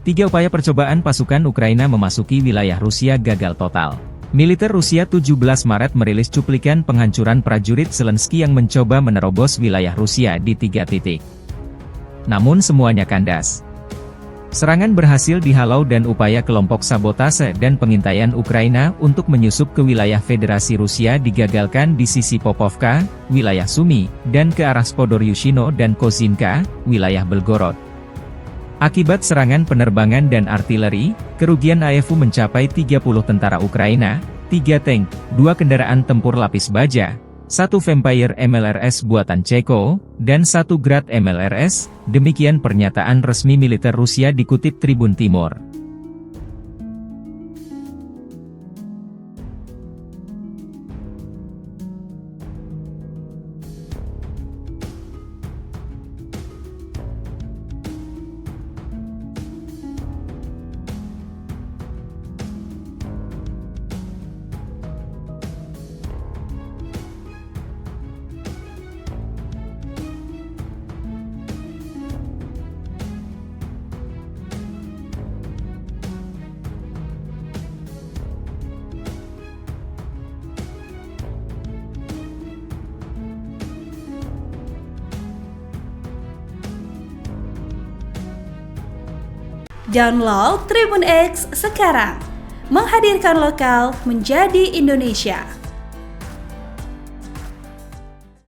3 upaya percobaan pasukan Ukraina memasuki wilayah Rusia gagal total. Militer Rusia 17 Maret merilis cuplikan penghancuran prajurit Zelensky yang mencoba menerobos wilayah Rusia di 3 titik. Namun semuanya kandas. Serangan berhasil dihalau dan upaya kelompok sabotase dan pengintaian Ukraina untuk menyusup ke wilayah Federasi Rusia digagalkan di sisi Popovka, wilayah Sumy, dan ke arah Spodoryushino dan Kozinka, wilayah Belgorod. Akibat serangan penerbangan dan artileri, kerugian AEFU mencapai 30 tentara Ukraina, 3 tank, 2 kendaraan tempur lapis baja, 1 Vampire MLRS buatan Ceko, dan 1 Grad MLRS, demikian pernyataan resmi militer Rusia dikutip Tribun Timur. Download Tribun X sekarang, menghadirkan lokal menjadi Indonesia.